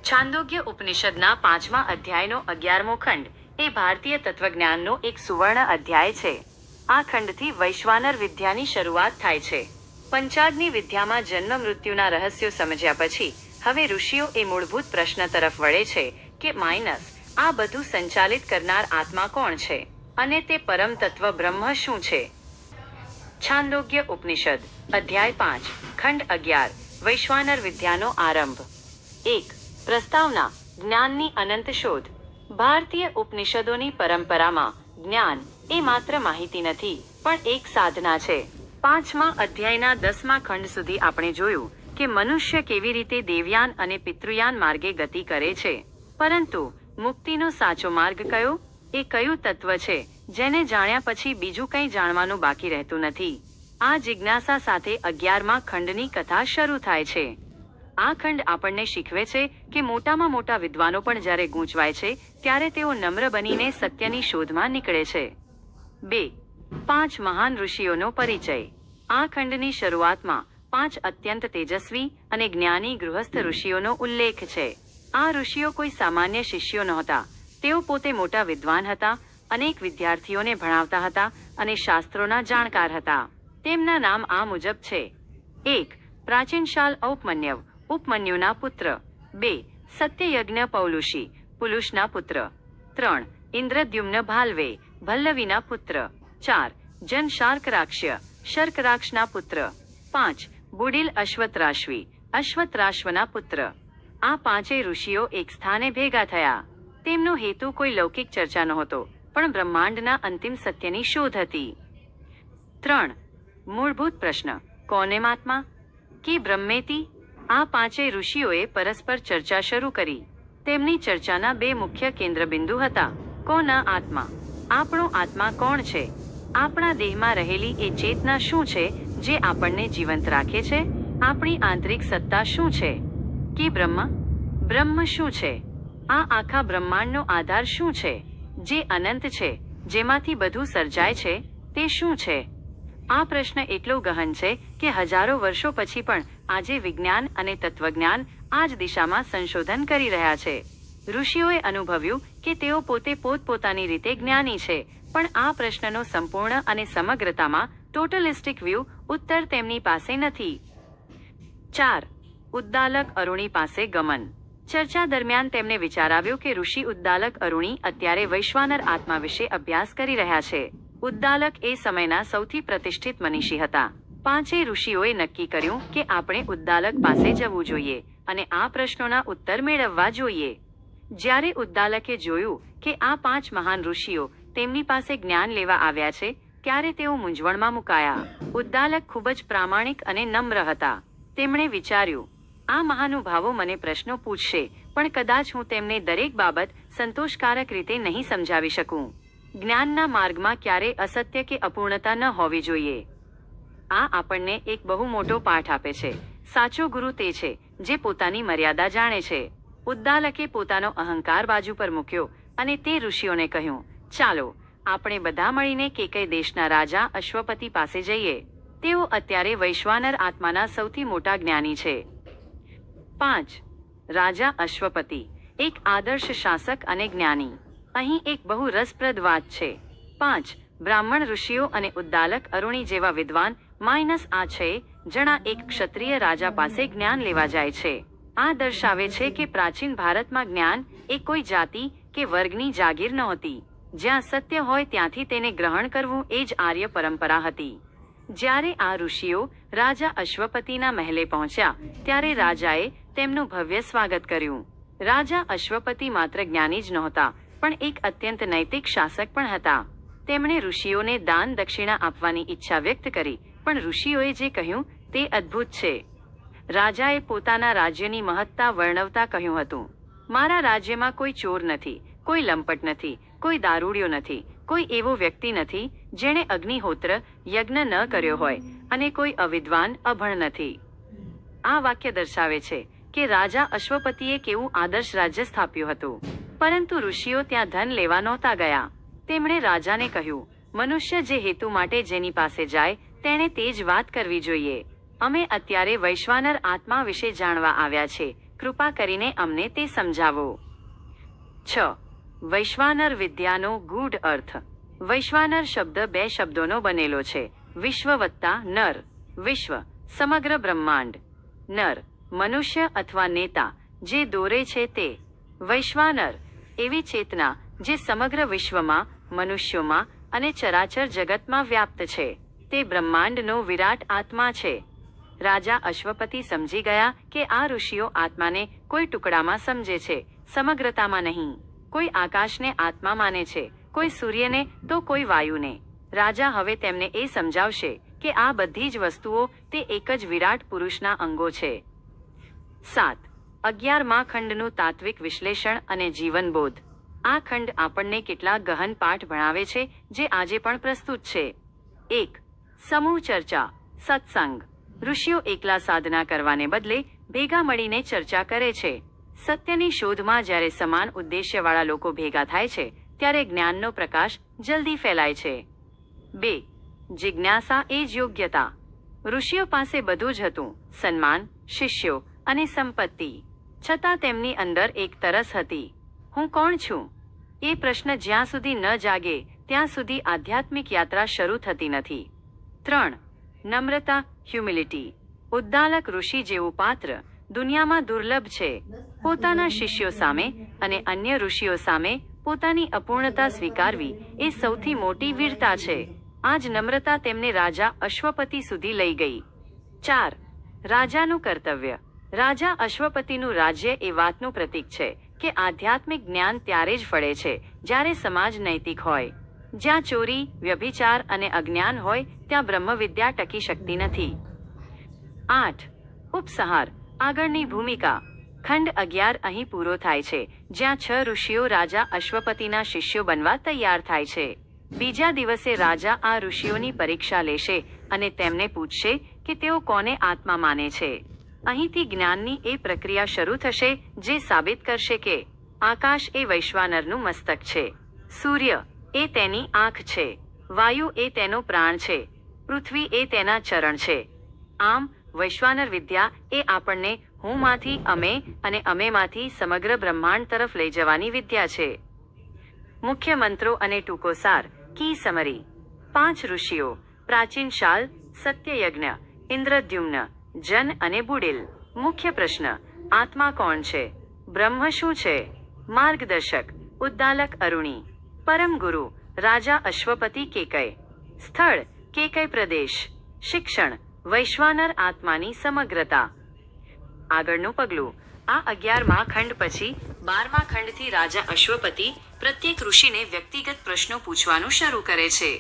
છાંદોગ્ય ઉપનિષદના 5મા અધ્યાયનો 11મો ખંડ એ ભારતીય તત્વજ્ઞાનનો એક સુવર્ણ અધ્યાય છે. આ ખંડથી વૈશ્વાનર વિદ્યાની શરૂઆત થાય છે. પંચાગ્નિ વિદ્યામાં જન્મ મૃત્યુના રહસ્યો સમજ્યા પછી હવે ઋષિઓ એ મૂળભૂત પ્રશ્ન તરફ વળે છે કે આ બધું સંચાલિત કરનાર આત્મા કોણ છે અને તે પરમ તત્વ બ્રહ્મ શું છે. છાંદોગ્ય ઉપનિષદ અધ્યાય 5 ખંડ 11 વૈશ્વાનર વિદ્યાનો આરંભ. 1. પ્રસ્તાવના. જ્ઞાનની અનંત શોધ. ભારતીય ઉપનિષદોની પરંપરામાં જ્ઞાન એ માત્ર માહિતી નથી પણ એક સાધના છે. 5મા અધ્યાયના 10મા ખંડ સુધી આપણે જોયું કે મનુષ્ય કેવી રીતે દેવયાન અને પિતૃયાન માર્ગે ગતિ કરે છે. પરંતુ મુક્તિનો સાચો માર્ગ કયો? એ કયું તત્વ છે જેને જાણ્યા પછી બીજું કંઈ જાણવાનું બાકી રહેતું નથી? આ જિજ્ઞાસા સાથે 11મા ખંડની કથા શરૂ થાય છે. આ ખંડ આપણને શીખવે છે કે મોટામાં મોટા વિદ્વાનો પણ જ્યારે ગૂંચવાય છે ત્યારે તેઓ નમ્ર બનીને સત્યની શોધમાં નીકળે છે. 2. 5 મહાન ઋષિઓનો પરિચય. આ ખંડની શરૂઆતમાં 5 અત્યંત તેજસ્વી અને જ્ઞાની ગૃહસ્થ ઋષિઓનો ઉલ્લેખ છે. આ ઋષિઓ કોઈ સામાન્ય શિષ્યો નહોતા. તેઓ પોતે મોટા વિદ્વાન હતા, અનેક વિદ્યાર્થીઓને ભણાવતા હતા અને શાસ્ત્રોના જાણકાર હતા. તેમના નામ આ મુજબ છે. 1. પ્રાચીનશાલ ઔપમન્યવ, ઉપમન્યુના પુત્ર. 2. સત્યયજ્ઞ પૌલુષી, પુલુષના પુત્ર. 3. ઇન્દ્રદ્યુમ્ન ભાલ્વે, ભલ્લવીના પુત્ર. 4. જન શાર્કરાક્ષ્ય, શર્કરાક્ષના પુત્ર. 5. બુડિલ અશ્વત્રાશ્વી, અશ્વત્રાશ્વના પુત્ર. આ પાંચેય ઋષિઓ એક સ્થાને ભેગા થયા. તેમનો હેતુ કોઈ લૌકિક ચર્ચા નહોતો પણ બ્રહ્માંડના અંતિમ સત્યની શોધ હતી. 3. મૂળભૂત પ્રશ્ન. કોને આત્મા કે બ્રહ્મેતિ? આ પાંચેય ઋષિઓએ પરસ્પર ચર્ચા શરૂ કરી. તેમની ચર્ચાના 2 મુખ્ય કેન્દ્રબિંદુ હતા. કોના આત્મા? આપણો આત્મા કોણ છે? આપણા દેહમાં રહેલી એ ચેતના શું છે જે આપણને જીવંત રાખે છે? આપણી આંતરિક સત્તા શું છે? કે બ્રહ્મ શું છે? આ આખા બ્રહ્માંડનો આધાર શું છે જે અનંત છે, જેમાંથી બધું સર્જાય છે? તે શું છે? આ પ્રશ્ન એટલો ગહન છે કે હજારો વર્ષો પછી પણ આજે વિજ્ઞાન અને તત્વજ્ઞાન આ જ દિશામાં સંશોધન કરી રહ્યા છે. ઋષિઓએ અનુભવ્યું કે તેઓ પોતે પોતપોતાની રીતે જ્ઞાની છે, પણ આ પ્રશ્નનો સંપૂર્ણ અને સમગ્રતામાં ટોટલિસ્ટિક વ્યૂ ઉત્તર તેમની પાસે નથી. 4. ઉદ્દાલક અરુણી પાસે ગમન. ચર્ચા દરમિયાન તેમને વિચાર આવ્યો કે ઋષિ ઉદ્દાલક અરુણી અત્યારે વૈશ્વાનર આત્મા વિશે અભ્યાસ કરી રહ્યા છે. ઉદ્દાલક એ સમયના સૌથી પ્રતિષ્ઠિત મનીષી હતા. પાંચેય ઋષિઓએ નક્કી કર્યું કે આપણે ઉદ્દાલક પાસે જવું જોઈએ અને આ પ્રશ્નોના ઉત્તર મેળવવા જોઈએ. જ્યારે ઉદ્દાલકે જોયું કે આ 5 મહાન ઋષિઓ તેમની પાસે જ્ઞાન લેવા આવ્યા છે ત્યારે તેઓ મૂંઝવણમાં મુકાયા. ઉદ્દાલક ખૂબ જ પ્રામાણિક અને નમ્ર હતા. તેમણે વિચાર્યું, આ મહાનુભાવો મને પ્રશ્નો પૂછશે પણ કદાચ હું તેમને દરેક બાબત સંતોષકારક રીતે નહીં સમજાવી શકું. જ્ઞાનના માર્ગમાં ક્યારેય અસત્ય કે અપૂર્ણતા ન હોવી જોઈએ. આ આપણને એક બહુ મોટો પાઠ આપે છે. સાચો ગુરુ તે છે જે પોતાની મર્યાદા જાણે છે. ઉદ્દાલકે પોતાનો અહંકાર બાજુ પર મૂક્યો અને તે ઋષિઓને કહ્યું, ચાલો આપણે બધા મળીને કેકય દેશના રાજા અશ્વપતિ પાસે જઈએ. તેઓ અત્યારે વૈશ્વાનર આત્માના સૌથી મોટા જ્ઞાની છે. 5. રાજા અશ્વપતિ, એક આદર્શ શાસક અને જ્ઞાની. અહીં એક બહુ રસપ્રદ વાત છે. 5 બ્રાહ્મણ ઋષિઓ અને ઉદ્દાલક અરુણી જેવા વિદ્વાન આ 6 જણા એક ક્ષત્રિય રાજા પાસે જ્ઞાન લેવા જાય છે. આ દર્શાવે છે કે પ્રાચીન ભારતમાં જ્ઞાન એ કોઈ જાતિ કે વર્ગની જાગીર નહોતી. જ્યાં સત્ય હોય ત્યાંથી તેને ગ્રહણ કરવું એ જ આર્ય પરંપરા હતી. જ્યારે આ ઋષિઓ રાજા અશ્વપતિના મહેલે પહોંચ્યા ત્યારે રાજાએ તેમનું ભવ્ય સ્વાગત કર્યું. રાજા અશ્વપતિ માત્ર જ્ઞાની જ નહોતા પણ એક અત્યંત નૈતિક શાસક પણ હતા. તેમણે ઋષિઓને દાન દક્ષિણા આપવાની ઈચ્છા વ્યક્ત કરી પણ ઋષિઓએ જે કહ્યું તે અદ્ભુત છે. રાજાએ પોતાના રાજ્યની મહત્તા વર્ણવતા કહ્યું હતું, મારા રાજ્યમાં કોઈ ચોર નથી, કોઈ લંપટ નથી, કોઈ દારૂડિયો નથી, કોઈ એવો વ્યક્તિ નથી જેણે અગ્નિહોત્ર યજ્ઞ ન કર્યો હોય અને કોઈ અવિદ્વાન અભણ નથી. આ વાક્ય દર્શાવે છે કે રાજા અશ્વપતિએ કેવું આદર્શ રાજ્ય સ્થાપ્યું હતું. પરંતુ ઋષિઓ ત્યાં ધન લેવા નહોતા ગયા. તેમણે રાજાને કહ્યું, મનુષ્ય જે હેતુ માટે જેની પાસે જાય તેણે તે જ વાત કરવી જોઈએ. અમે અત્યારે વૈશ્વાનર આત્મા વિશે જાણવા આવ્યા છે કૃપા કરીને અમને તે સમજાવો. 6. વૈશ્વાનર વિદ્યાનો ગૂઢ અર્થ. વૈશ્વાનર શબ્દ બે શબ્દોનો બનેલો છે. વિશ્વ વત્તા નર. વિશ્વ સમગ્ર બ્રહ્માંડ. નર મનુષ્ય અથવા નેતા જે દોરે છે તે. વૈશ્વાનર એવી ચેતના જે સમગ્ર વિશ્વમાં, મનુષ્યોમાં અને ચરાચર જગતમાં વ્યાપ્ત છે. તે બ્રહ્માંડનો વિરાટ આત્મા છે. રાજા અશ્વપતિ સમજી ગયા કે આ ઋષિઓ આત્માને કોઈ ટુકડામાં સમજે છે, સમગ્રતામાં નહીં. કોઈ આકાશને આત્મા માને છે, કોઈ સૂર્યને તો કોઈ વાયુને. રાજા હવે તેમને એ સમજાવશે કે આ બધી જ વસ્તુઓ તે એક જ વિરાટ પુરુષના અંગો છે. 7. 11મા ખંડનું તાત્વિક વિશ્લેષણ અને જીવનબોધ. આ ખંડ આપણને કેટલાક ગહન પાઠ ભણાવે છે જે આજે પણ પ્રસ્તુત છે. 1. સમૂહ ચર્ચા, સત્સંગ. ઋષિઓ એકલા સાધના કરવાને બદલે ભેગા મળીને ચર્ચા કરે છે. સત્યની શોધમાં જ્યારે સમાન ઉદ્દેશ્યવાળા લોકો ભેગા થાય છે ત્યારે જ્ઞાનનો પ્રકાશ જલ્દી ફેલાય છે. 2. જિજ્ઞાસા એ જ યોગ્યતા. ઋષિઓ પાસે બધું જ હતું, સન્માન, શિષ્યો અને સંપત્તિ. છતાં તેમની અંદર એક તરસ હતી. હું કોણ છું? એ પ્રશ્ન જ્યાં સુધી ન જાગે ત્યાં સુધી આધ્યાત્મિક યાત્રા શરૂ થતી નથી. 3. નમ્રતા, હ્યુમિલિટી. ઉદ્દાલક ઋષિ જેવું પાત્ર દુનિયામાં દુર્લભ છે. પોતાના શિષ્યો સામે અને અન્ય ઋષિઓ સામે પોતાની અપૂર્ણતા સ્વીકારવી એ સૌથી મોટી વીરતા છે. આ જ નમ્રતા તેમને રાજા અશ્વપતિ સુધી લઈ ગઈ. 4. રાજાનું કર્તવ્ય. રાજા અશ્વપતિનું રાજ્ય એ વાતનું પ્રતીક છે કે આધ્યાત્મિક જ્ઞાન ત્યારે જ ફળે છે જ્યારે સમાજ નૈતિક હોય. જ્યાં ચોરી, વ્યભિચાર અને અજ્ઞાન હોય ત્યાં બ્રહ્મવિદ્યા ટકી શકતી નથી. 8. ઉપસંહાર, આગળની ભૂમિકા. ખંડ 11 અહીં પૂરો થાય છે, જ્યાં 6 ઋષિઓ રાજા અશ્વપતિના શિષ્યો બનવા તૈયાર થાય છે. બીજા દિવસે રાજા આ ઋષિઓની પરીક્ષા લેશે અને તેમને પૂછશે કે તેઓ કોને આત્મા માને છે. અહીંથી જ્ઞાનની એ પ્રક્રિયા શરૂ થશે જે સાબિત કરશે કે આકાશ એ વૈશ્વાનરનું મસ્તક છે, સૂર્ય એ તેની આંખ છે, વાયુ એ તેનો પ્રાણ છે, પૃથ્વી એ તેના ચરણ છે. આમ વૈશ્વાનર વિદ્યા એ આપણને હુંમાંથી અમે અને અમેમાંથી સમગ્ર બ્રહ્માંડ તરફ લઈ જવાની વિદ્યા છે. મુખ્ય મંત્રો અને ટૂંકો સાર. કી સમરી. 5 ઋષિઓ, પ્રાચીન શાલ, સત્યયજ્ઞ, ઇન્દ્રદ્યુમ્ન, જન અને બુડિલ. મુખ્ય પ્રશ્ન: આત્મા કોણ છે? બ્રહ્મ શું છે? માર્ગદર્શક: ઉદ્દાલક અરુણી. પરમ ગુરુ: રાજા અશ્વપતિ કેકય. સ્થળ: કેકય પ્રદેશ. શિક્ષણ: વૈશ્વાનર આત્માની સમગ્રતા. આગળનું પગલું. આ 11મા ખંડ પછી 12મા ખંડથી રાજા અશ્વપતિ પ્રત્યેક ઋષિને વ્યક્તિગત પ્રશ્નો પૂછવાનું શરૂ કરે છે.